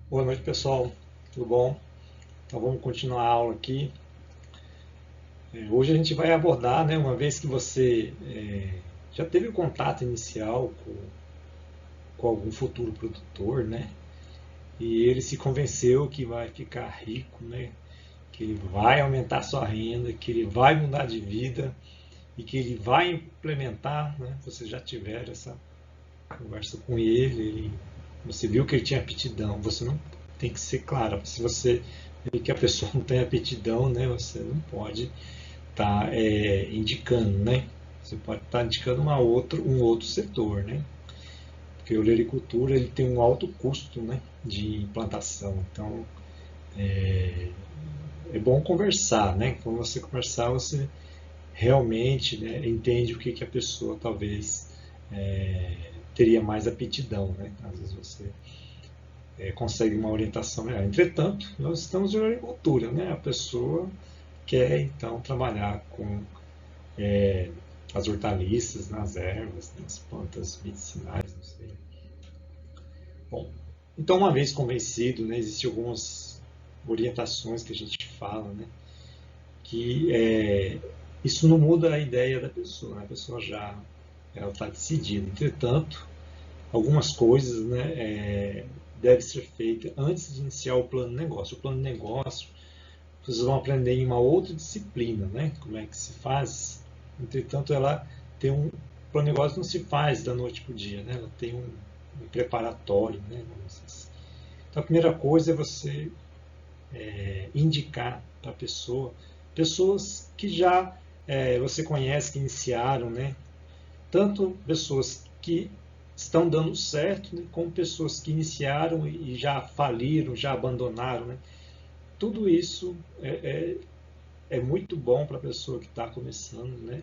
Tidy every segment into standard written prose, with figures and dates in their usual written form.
Boa noite, pessoal. Tudo bom? Então vamos continuar a aula aqui. Hoje a gente vai abordar, né, uma vez que você já teve o contato inicial com algum futuro produtor, né, e ele se convenceu que vai ficar rico, né, que ele vai aumentar sua renda, que ele vai mudar de vida e que ele vai implementar, né, você já tiver essa conversa com ele, você viu que ele tinha aptidão, você não tem que ser claro. Se você vê que a pessoa não tem aptidão, né, você não pode estar indicando, né? Você pode estar indicando um outro setor, né? Porque a olericultura ele tem um alto custo, né, de implantação. Então é bom conversar, né? Quando você conversar, você realmente, né, entende o que, que a pessoa talvez teria mais aptidão, né? Às vezes você consegue uma orientação melhor. Entretanto, nós estamos em agricultura, né? A pessoa quer então trabalhar com as hortaliças, nas ervas, nas plantas medicinais, não sei. Bom, então uma vez convencido, né, existem algumas orientações que a gente fala, né, que isso não muda a ideia da pessoa, né? A pessoa já ela está decidida. Entretanto, algumas coisas, né, devem ser feitas antes de iniciar o plano de negócio. O plano de negócio vocês vão aprender em uma outra disciplina, né? Como é que se faz. Entretanto, ela tem um o plano de negócio não se faz da noite para o dia, né? Ela tem um preparatório, né? Então, a primeira coisa é você indicar para a pessoa pessoas que já você conhece, que iniciaram, né? Tanto pessoas que estão dando certo, né? Como pessoas que iniciaram e já faliram, já abandonaram, né? Tudo isso é muito bom para a pessoa que está começando, né,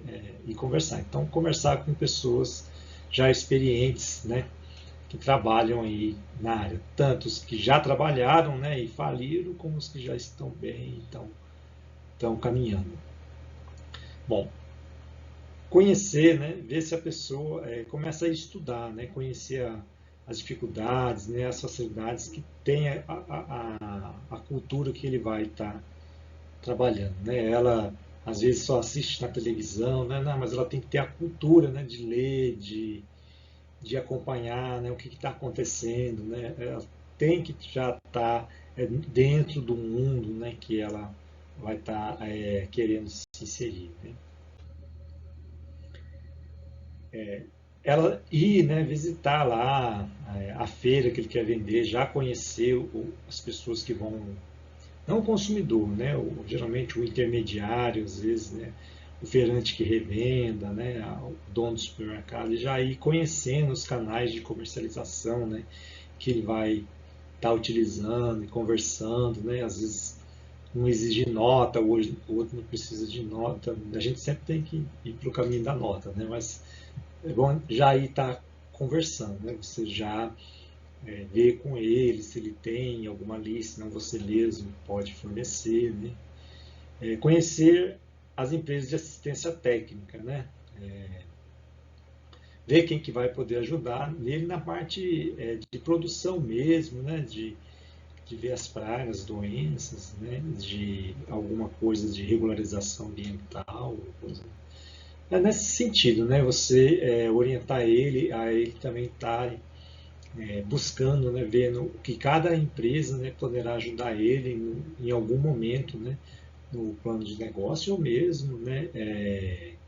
e conversar. Então, conversar com pessoas já experientes, né, que trabalham aí na área, tanto os que já trabalharam, né, e faliram, como os que já estão bem, estão caminhando. Bom, conhecer, né, ver se a pessoa começa a estudar, né, conhecer as dificuldades, né, as facilidades que tem a cultura que ele vai estar trabalhando, né? Ela às vezes só assiste na televisão, né? Não, mas ela tem que ter a cultura, né? De ler, de acompanhar, né? O que está acontecendo, né? Ela tem que já estar dentro do mundo, né? Que ela vai estar querendo se inserir, né? Ela ir, né? Visitar lá a feira que ele quer vender, já conhecer as pessoas que vão não o consumidor, né? Geralmente o intermediário, às vezes, né? O feirante que revenda, né? O dono do supermercado, e já ir conhecendo os canais de comercialização, né? Que ele vai estar utilizando e conversando, né? Às vezes um exige nota, o outro não precisa de nota. A gente sempre tem que ir para o caminho da nota, né? Mas é bom já ir estar conversando, né? Você já ver com ele se ele tem alguma lista, não você mesmo pode fornecer, né? Conhecer as empresas de assistência técnica, né? Ver quem que vai poder ajudar nele na parte de produção mesmo, né? De ver as pragas, doenças, né? De alguma coisa de regularização ambiental, coisa. É nesse sentido, né? Você orientar ele, a ele também estar buscando, né, vendo o que cada empresa, né, poderá ajudar ele em algum momento, né, no plano de negócio ou mesmo, né,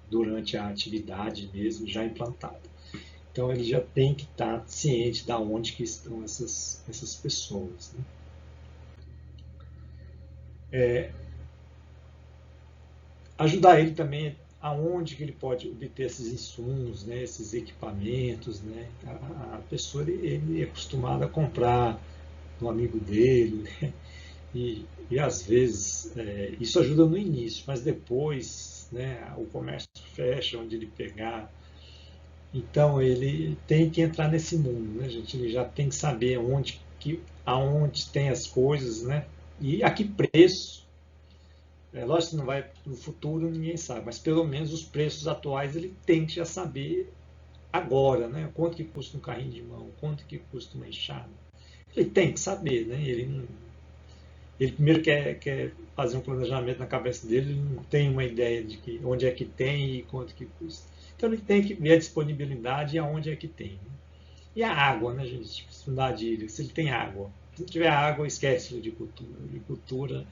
durante a atividade mesmo já implantada. Então ele já tem que estar ciente de onde que estão essas pessoas, né? Ajudar ele também aonde que ele pode obter esses insumos, né, esses equipamentos, né? A pessoa ele é acostumado a comprar no amigo dele, né? E às vezes isso ajuda no início, mas depois, né, o comércio fecha onde ele pegar. Então ele tem que entrar nesse mundo, né, gente? Ele já tem que saber aonde tem as coisas, né? E a que preço. Lógico que não vai no futuro, ninguém sabe, mas pelo menos os preços atuais ele tem que já saber agora, né? Quanto que custa um carrinho de mão, quanto que custa uma enxada, Ele tem que saber, né? Ele primeiro quer fazer um planejamento na cabeça dele, ele não tem uma ideia de onde é que tem e quanto que custa. Então ele tem que ver a disponibilidade e aonde é que tem. Né? E a água, né, gente? Fundadilha, se ele tem água. Se não tiver água, esquece de cultura. Agricultura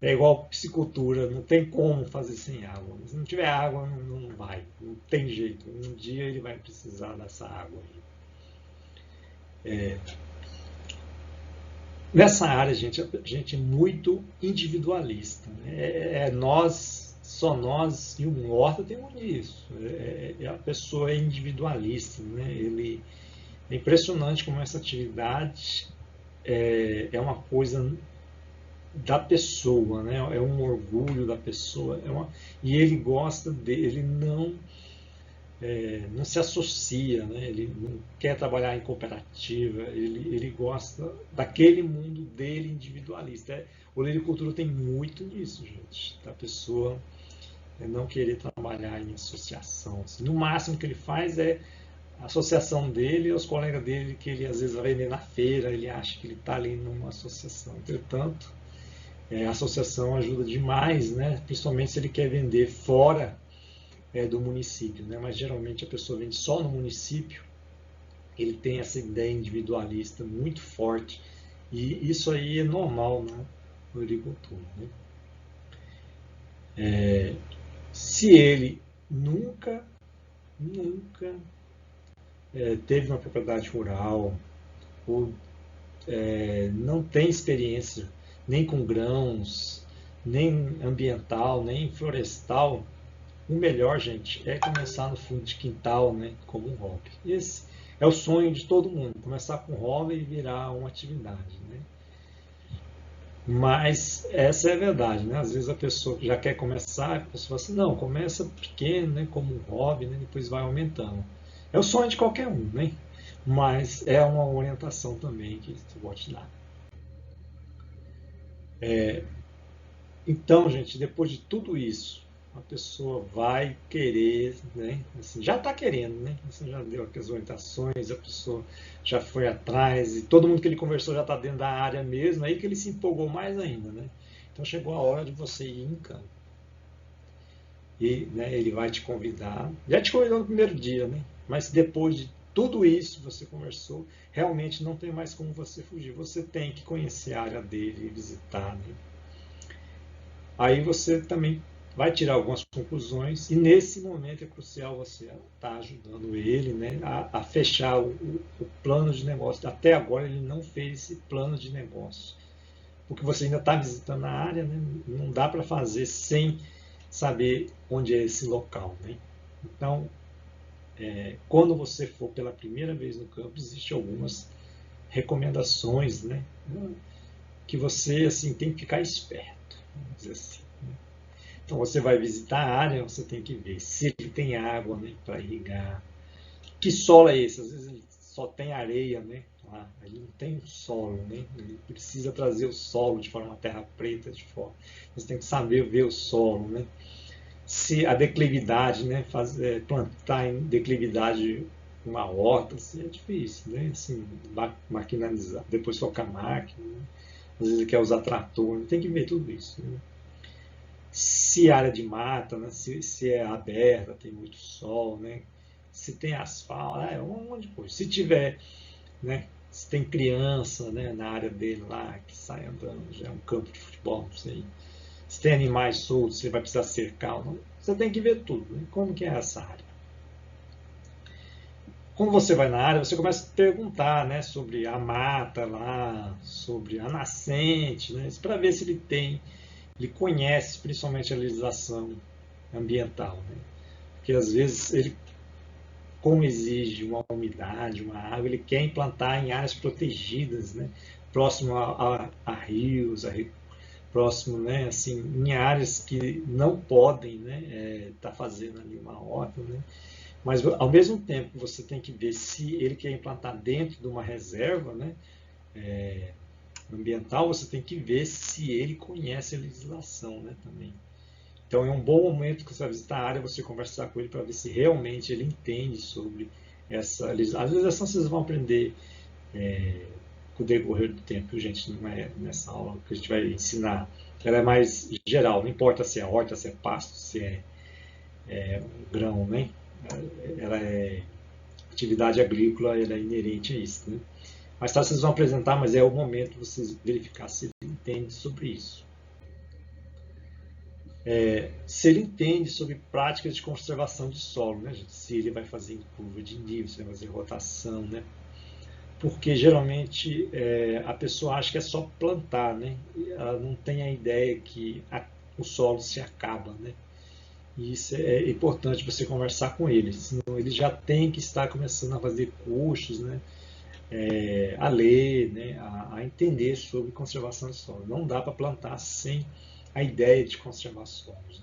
é igual piscicultura, não tem como fazer sem água. Se não tiver água, não vai, não tem jeito. Um dia ele vai precisar dessa água. Nessa área, gente, a gente é muito individualista. Né? Nós, só nós e o horta temos isso. A pessoa é individualista. Né? É impressionante como essa atividade é uma coisa da pessoa, né? É um orgulho da pessoa. E ele gosta dele, não se associa, né? Ele não quer trabalhar em cooperativa, ele gosta daquele mundo dele individualista. O Lericultura tem muito disso, gente, da pessoa não querer trabalhar em associação. Assim. No máximo que ele faz é a associação dele e os colegas dele, que ele às vezes vai vender na feira, ele acha que ele está ali numa associação. Entretanto, a associação ajuda demais, né? Principalmente se ele quer vender fora do município, né? Mas geralmente a pessoa vende só no município, ele tem essa ideia individualista muito forte e isso aí é normal, né, no agricultor. Né? Se ele nunca teve uma propriedade rural ou não tem experiência nem com grãos, nem ambiental, nem florestal, o melhor, gente, é começar no fundo de quintal, né, como um hobby. Esse é o sonho de todo mundo, começar com um hobby e virar uma atividade, né? Mas essa é a verdade, né? Às vezes a pessoa já quer começar, a pessoa fala assim, não, começa pequeno, né, como um hobby, né, depois vai aumentando. É o sonho de qualquer um, né? Mas é uma orientação também que eu vou te dar. Então, gente, depois de tudo isso, a pessoa vai querer, né? Assim, já está querendo, né? Você já deu aqui as orientações, a pessoa já foi atrás, e todo mundo que ele conversou já está dentro da área mesmo, aí que ele se empolgou mais ainda, né? Então chegou a hora de você ir em campo. E né, ele vai te convidar, já te convidou no primeiro dia, né? Mas depois de tudo isso você conversou, realmente não tem mais como você fugir. Você tem que conhecer a área dele, visitar, né? Aí você também vai tirar algumas conclusões e nesse momento é crucial você estar ajudando ele, né, a fechar o plano de negócio. Até agora ele não fez esse plano de negócio, porque você ainda está visitando a área, né, não dá para fazer sem saber onde é esse local. Né? Então, quando você for pela primeira vez no campo, existem algumas recomendações, né, que você assim tem que ficar esperto, vamos dizer assim. Então você vai visitar a área, você tem que ver se ele tem água, né, para irrigar. Que solo é esse? Às vezes ele só tem areia, né? Lá, ele não tem solo, né? Ele precisa trazer o solo de forma uma terra preta de fora. Você tem que saber ver o solo, né? Se a declividade, né? Plantar em declividade uma horta, assim, é difícil, né? Assim, maquinalizar, depois colocar máquina, né? Às vezes ele quer usar trator, tem que ver tudo isso. Né? Se área de mata, né? se é aberta, tem muito sol, né? Se tem asfalto, é um monte de coisa. Se tiver, né? Se tem criança, né? Na área dele lá que sai andando, já é um campo de futebol, não sei. Se tem animais soltos, você vai precisar cercar. Não? Você tem que ver tudo. Né? Como que é essa área? Quando você vai na área, você começa a perguntar, né, sobre a mata lá, sobre a nascente, né, para ver se ele conhece principalmente a legislação ambiental, né? Porque às vezes ele, como exige uma umidade, uma água, ele quer implantar em áreas protegidas, né? Próximo a rios, próximo, né? Assim, em áreas que não podem, né? Tá fazendo ali uma horta, né? Mas ao mesmo tempo você tem que ver se ele quer implantar dentro de uma reserva, né? Ambiental, você tem que ver se ele conhece a legislação, né? Também. Então é um bom momento que você vai visitar a área, você conversar com ele para ver se realmente ele entende sobre essa legislação. A legislação vocês vão aprender com o decorrer do tempo, viu, gente? Não é nessa aula que a gente vai ensinar. Ela é mais geral, não importa se é horta, se é pasto, se é grão, né? Ela é atividade agrícola, ela é inerente a isso, né? Mais tarde vocês vão apresentar, mas é o momento de vocês verificar se ele entende sobre isso. Se ele entende sobre práticas de conservação de solo, né, gente? Se ele vai fazer em curva de nível, se ele vai fazer rotação, né? Porque geralmente a pessoa acha que é só plantar, né? Ela não tem a ideia que o solo se acaba, né? E isso é importante você conversar com ele, senão ele já tem que estar começando a fazer cursos, né? A ler, né? A entender sobre conservação de solo. Não dá para plantar sem a ideia de conservar solos,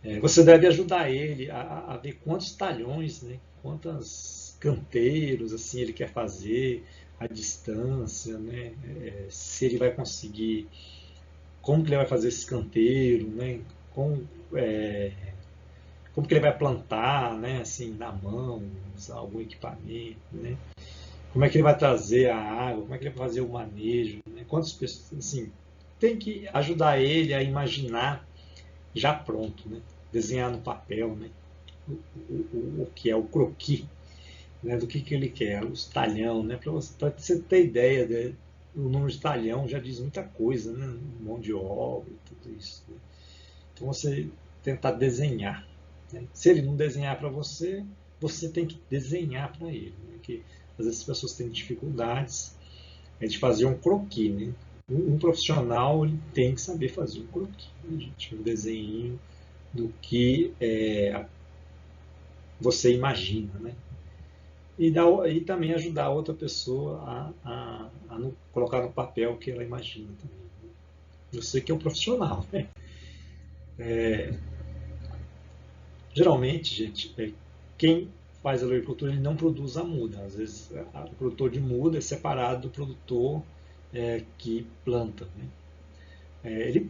né? Você deve ajudar ele a ver quantos talhões, né? Quantos canteiros assim ele quer fazer, a distância, né? Se ele vai conseguir, como que ele vai fazer esse canteiro, né? É, como que ele vai plantar, né? Assim, na mão, usar algum equipamento, né? Como é que ele vai trazer a água, como é que ele vai fazer o manejo, né? Quantas pessoas, assim, tem que ajudar ele a imaginar já pronto, né? Desenhar no papel, né? O que é o croquis, né? Do que ele quer, os talhão, né? Para você ter ideia, né? O número de talhão já diz muita coisa, né? Mão de obra e tudo isso, né? Então você tentar desenhar, né? Se ele não desenhar para você, você tem que desenhar para ele, né? Porque às vezes as pessoas têm dificuldades de fazer um croquis, né? Um profissional ele tem que saber fazer um croquis, né, gente? Um desenho do que você imagina, né? E também ajudar a outra pessoa a colocar no papel o que ela imagina também, né? Eu sei que é um profissional, né? Geralmente, gente, quem faz a agricultura ele não produz a muda. Às vezes, o produtor de muda é separado do produtor que planta, né?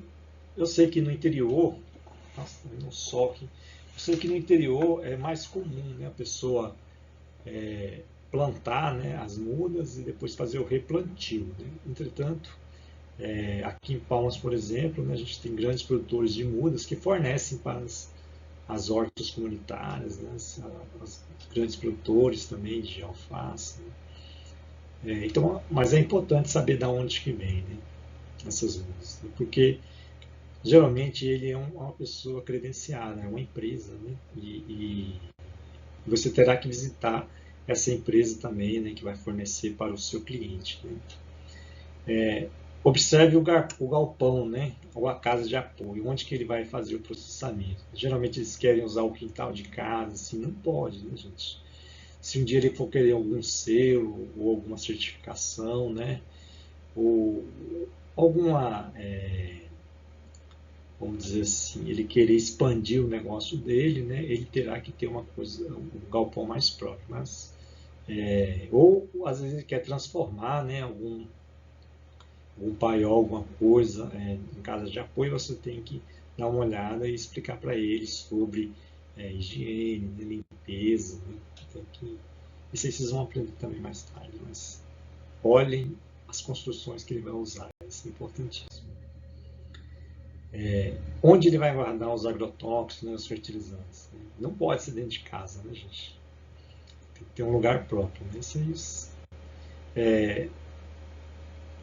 Eu sei que no interior, nossa, no sol aqui, eu sei que no interior é mais comum, né, a pessoa plantar, né, as mudas e depois fazer o replantio, né? Entretanto, aqui em Palmas, por exemplo, né, a gente tem grandes produtores de mudas que fornecem para as hortas comunitárias, né, os grandes produtores também de alface, né? Então, mas é importante saber de onde que vem, né, essas mudas, né? Porque geralmente ele é uma pessoa credenciada, é uma empresa, né? E você terá que visitar essa empresa também, né, que vai fornecer para o seu cliente, né? Observe o galpão, né, ou a casa de apoio, onde que ele vai fazer o processamento. Geralmente eles querem usar o quintal de casa, assim, não pode, né, gente? Se um dia ele for querer algum selo ou alguma certificação, né, ou alguma, vamos dizer assim, ele querer expandir o negócio dele, né, ele terá que ter uma coisa, um galpão mais próprio. Mas, ou às vezes ele quer transformar, né, algum paiol, alguma coisa em casa de apoio, você tem que dar uma olhada e explicar para ele sobre higiene, né, limpeza, né? Isso aí vocês vão aprender também mais tarde, mas olhem as construções que ele vai usar, isso é importantíssimo. Onde ele vai guardar os agrotóxicos, né, os fertilizantes, né? Não pode ser dentro de casa, né, gente? Tem que ter um lugar próprio, né? Isso aí,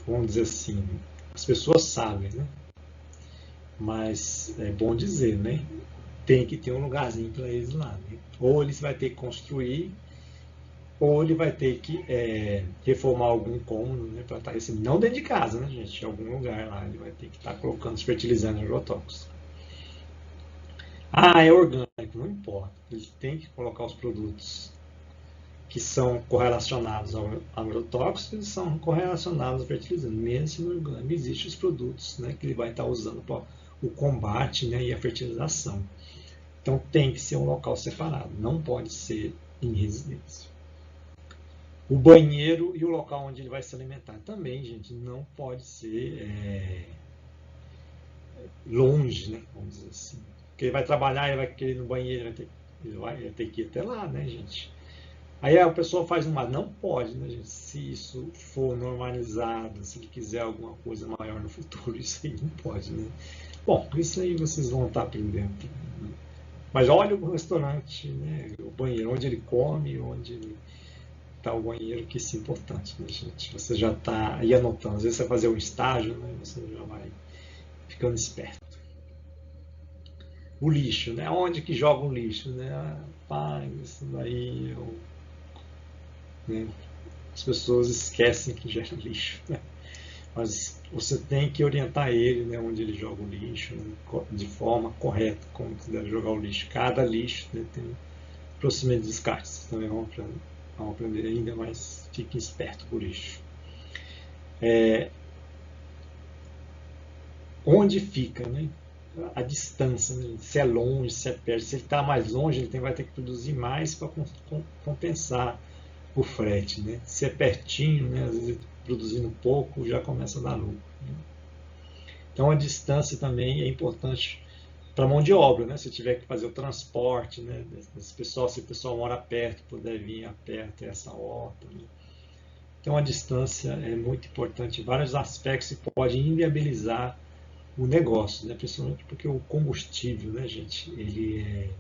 vamos dizer assim, as pessoas sabem, né? Mas é bom dizer, né? Tem que ter um lugarzinho para eles lá, né? Ou eles vai ter que construir, ou ele vai ter que reformar algum cômodo, né, para estar recebendo. Não dentro de casa, né, gente? Em algum lugar lá ele vai ter que estar colocando os fertilizantes agrotóxicos. Ah, é orgânico, não importa. Ele tem que colocar os produtos que são correlacionados ao agrotóxico e são correlacionados ao fertilizante. Mesmo se no orgânico existem os produtos, né, que ele vai estar usando para o combate, né, e a fertilização. Então tem que ser um local separado, não pode ser em residência. O banheiro e o local onde ele vai se alimentar também, gente, não pode ser longe, né? Vamos dizer assim. Porque ele vai trabalhar, ele vai querer ir no banheiro, ele vai ter que ir até lá, né, gente? Aí a pessoa faz uma, não pode, né, gente? Se isso for normalizado, se ele quiser alguma coisa maior no futuro, isso aí não pode, né? Bom, isso aí vocês vão estar aprendendo. Mas olha o restaurante, né? O banheiro, onde ele come, onde está o banheiro, que isso é importante, né, gente? Você já está aí anotando. Às vezes você vai fazer um estágio, né? Você já vai ficando esperto. O lixo, né? Onde que joga o lixo, né? Ah, pai, isso daí, né? As pessoas esquecem que gera lixo, né? Mas você tem que orientar ele, né, onde ele joga o lixo, né, de forma correta, como que deve jogar o lixo. Cada lixo, né, tem um procedimento de descarte. Vocês também vão aprender ainda, mas fiquem esperto com o lixo. Onde fica, né? A distância, né? Se é longe, se é perto. Se ele está mais longe, ele vai ter que produzir mais para compensar o frete, né? Se é pertinho, né? Às vezes produzindo pouco já começa a dar lucro, né? Então a distância também é importante para a mão de obra, né? Se tiver que fazer o transporte, né? Se o pessoal mora perto, puder vir a pé até essa horta, né? Então a distância é muito importante em vários aspectos e pode inviabilizar o negócio, né? Principalmente porque o combustível, né, gente, ele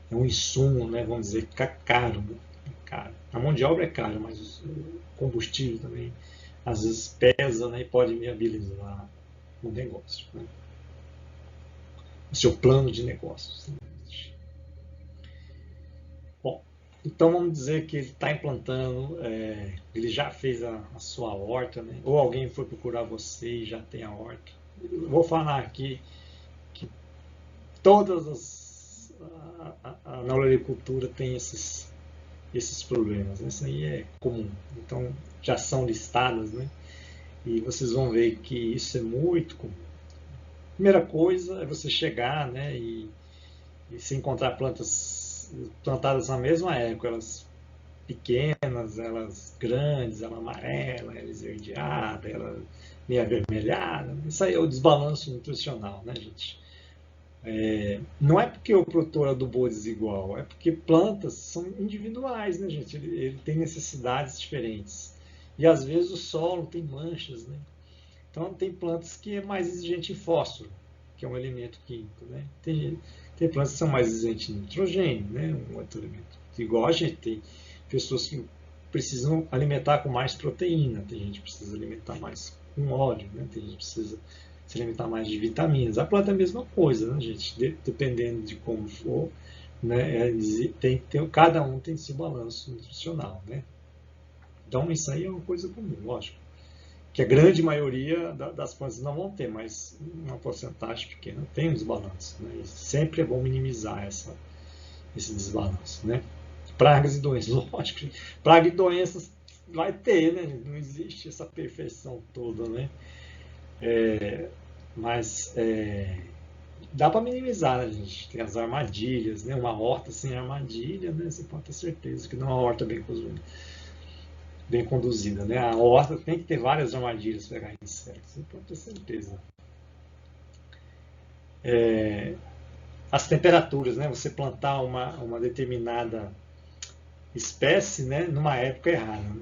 é um insumo, né? Vamos dizer, caro, né? É caro. A mão de obra é cara, mas o combustível também às vezes pesa, né? E pode inviabilizar o negócio, né? O seu plano de negócios, né? Bom, então vamos dizer que ele está implantando, ele já fez a sua horta, né? Ou alguém foi procurar você e já tem a horta. Eu vou falar aqui que todas na olericultura tem esses problemas, né? Isso aí é comum. Então já são listadas, né? E vocês vão ver que isso é muito comum. Primeira coisa é você chegar, né? E se encontrar plantas plantadas na mesma época, elas pequenas, elas grandes, ela amarela, ela esverdeada, ela meio avermelhada. Isso aí é o desbalanço nutricional, né, gente? Não é porque o produtor adubou desigual, é porque plantas são individuais, né, gente? Ele tem necessidades diferentes. E às vezes o solo tem manchas, né? Então tem plantas que é mais exigente em fósforo, que é um elemento químico, né? Tem plantas que são mais exigentes em nitrogênio, né? Um outro elemento. Igual a gente tem pessoas que precisam alimentar com mais proteína, tem gente que precisa alimentar mais com óleo, né? Tem gente que precisa se alimentar mais de vitaminas. A planta é a mesma coisa, né, gente? Dependendo de como for, né? Cada um tem seu balanço nutricional, né? Então isso aí é uma coisa comum, lógico. Que a grande maioria das plantas não vão ter, mas uma porcentagem pequena tem um desbalanço, né? E sempre é bom minimizar esse desbalanço, né? Pragas e doenças, lógico. Praga e doenças vai ter, né? Não existe essa perfeição toda, né? Mas dá para minimizar, né, gente? Tem as armadilhas, né? Uma horta sem armadilha, né? Você pode ter certeza que não é uma horta bem conduzida, né? A horta tem que ter várias armadilhas para pegar insetos, você pode ter certeza. As temperaturas, né? Você plantar uma determinada espécie, né? Numa época errada, né?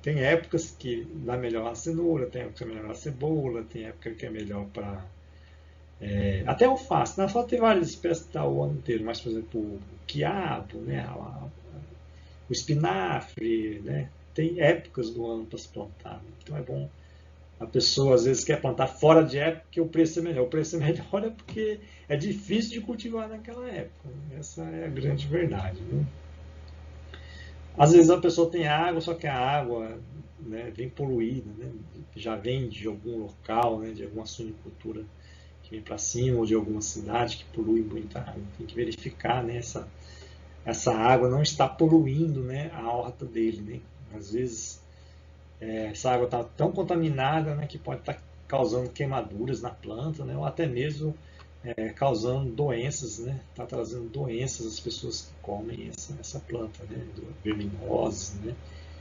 Tem épocas que dá melhor a cenoura, tem época que é melhor a cebola, tem época que é melhor para até alface. Na alface tem várias espécies que dá o ano inteiro, mas por exemplo o quiabo, né? O espinafre, né? Tem épocas do ano para se plantar, né? Então é bom. A pessoa às vezes quer plantar fora de época porque o preço é melhor. O preço é melhor é porque é difícil de cultivar naquela época, né? Essa é a grande verdade, né? Às vezes a pessoa tem água, só que a água, né, vem poluída, né? Já vem de algum local, né, de alguma suinicultura que vem para cima, ou de alguma cidade que polui muita água. Tem que verificar, né, essa água não está poluindo, né, a horta dele, né? Às vezes essa água está tão contaminada, né, que pode estar causando queimaduras na planta, né, ou até mesmo causando doenças, né, está trazendo doenças às pessoas que comem essa planta, né, verminoses, né.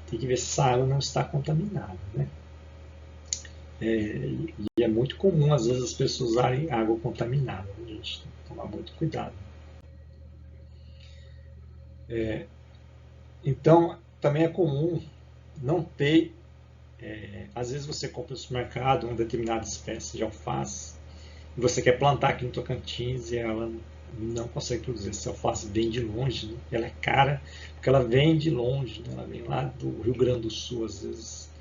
Tem que ver se essa água não está contaminada, né. E é muito comum, às vezes, as pessoas usarem água contaminada, né, gente? Tem que tomar muito cuidado. Então, também é comum não ter. Às vezes você compra no supermercado uma determinada espécie de alface e você quer plantar aqui no Tocantins e ela não consegue produzir. Essa alface vem de longe, né? Ela é cara porque ela vem de longe, né? Ela vem lá do Rio Grande do Sul, às vezes.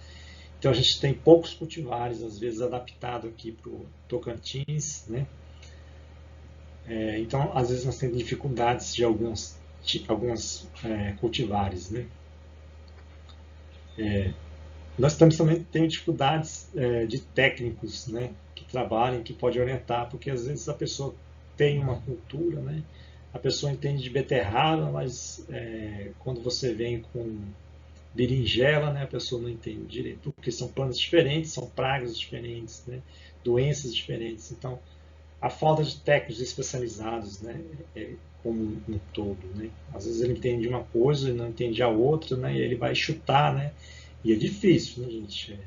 Então a gente tem poucos cultivares, às vezes adaptado aqui para o Tocantins, né? Então às vezes nós temos dificuldades de alguns cultivares, né? Nós também temos dificuldades de técnicos, né, que trabalhem, que podem orientar, porque às vezes a pessoa tem uma cultura, né, a pessoa entende de beterraba, mas quando você vem com berinjela, né, a pessoa não entende direito, porque são plantas diferentes, são pragas diferentes, né, doenças diferentes. Então, a falta de técnicos especializados, né, como um todo, né. Às vezes ele entende uma coisa e não entende a outra, né, e ele vai chutar, né, e é difícil, né, gente?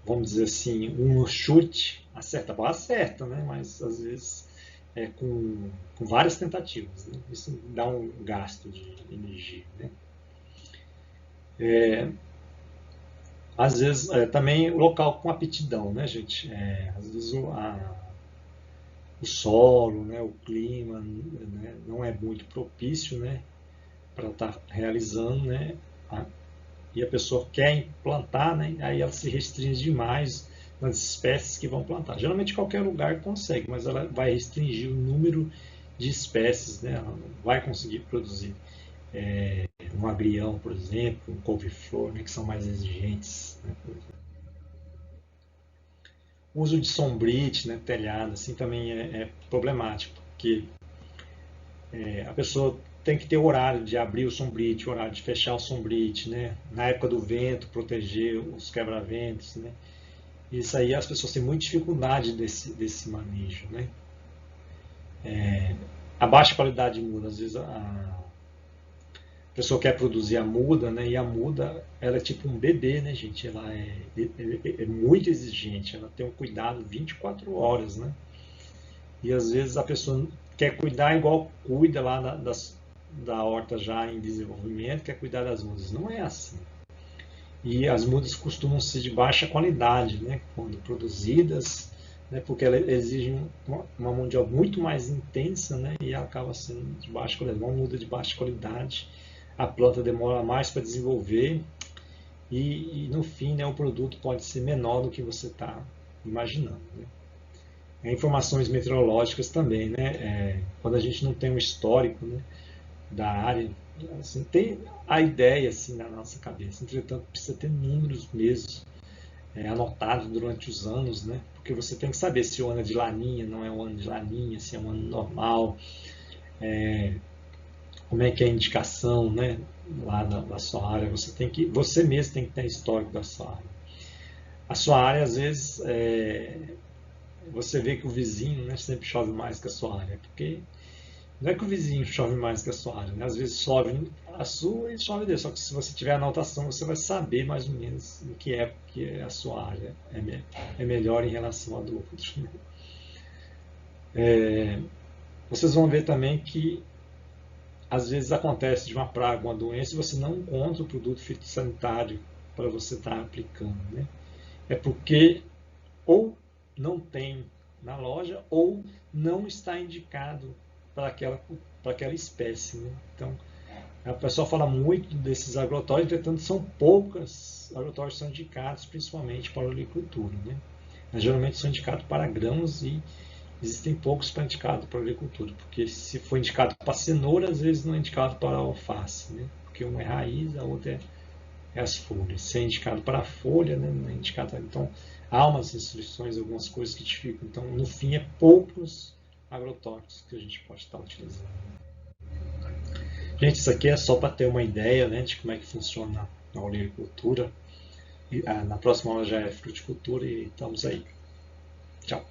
Vamos dizer assim, um chute acerta, bom, acerta, né? Mas às vezes com várias tentativas, né? Isso dá um gasto de energia, né? Às vezes também o local com aptidão, né, gente? Às vezes o solo, né, o clima, né, não é muito propício, né, para estar realizando, né, e a pessoa quer implantar, né, aí ela se restringe demais nas espécies que vão plantar. Geralmente qualquer lugar consegue, mas ela vai restringir o número de espécies, né, ela não vai conseguir produzir um agrião, por exemplo, um couve-flor, né, que são mais exigentes, né. O uso de sombrite, né, telhado, assim, também é problemático, porque a pessoa tem que ter horário de abrir o sombrite, horário de fechar o sombrite, né? Na época do vento, proteger os quebra-ventos, né? Isso aí as pessoas têm muita dificuldade desse manejo, né? A baixa qualidade de muda, às vezes a pessoa quer produzir a muda, né? E a muda, ela é tipo um bebê, né, gente? Ela é muito exigente, ela tem um cuidado 24 horas, né? E às vezes a pessoa quer cuidar igual cuida lá da horta já em desenvolvimento, quer cuidar das mudas. Não é assim. E as mudas costumam ser de baixa qualidade, né, quando produzidas, né, porque elas exigem uma mão de obra muito mais intensa, né, e ela acaba sendo de baixa qualidade. Uma muda de baixa qualidade, a planta demora mais para desenvolver no fim, né, o produto pode ser menor do que você está imaginando, né. Informações meteorológicas também, né? Quando a gente não tem um histórico, né, da área, assim, tem a ideia assim na nossa cabeça, entretanto precisa ter números mesmo anotados durante os anos, né? Porque você tem que saber se o ano é de laninha, não é um ano de laninha, se é um ano normal, como é que é a indicação, né, lá da sua área. Você mesmo tem que ter histórico da sua área. A sua área às vezes você vê que o vizinho, né, sempre chove mais que a sua área, porque não é que o vizinho chove mais que a sua área, né? Às vezes chove a sua e chove dele, só que se você tiver anotação, você vai saber mais ou menos o que a sua área é melhor em relação à do outro. Vocês vão ver também que às vezes acontece de uma praga, uma doença, e você não encontra o produto fitossanitário para você estar aplicando, né? É porque ou não tem na loja ou não está indicado para aquela espécie, né? Então, a pessoa fala muito desses agrotóxicos, entretanto, são poucos agrotóxicos que são indicados principalmente para a agricultura, né? Mas, geralmente são indicados para grãos e existem poucos para indicado para a agricultura, porque se for indicado para cenoura, às vezes não é indicado para alface, né? Porque uma é raiz, a outra é as folhas. Se é indicado para a folha, né, não é indicado. Então, há umas restrições, algumas coisas que dificultam. Então, no fim, é poucos agrotóxicos que a gente pode estar utilizando. Gente, isso aqui é só para ter uma ideia, né, de como é que funciona a olericultura. Na próxima aula já é fruticultura e estamos aí. Tchau.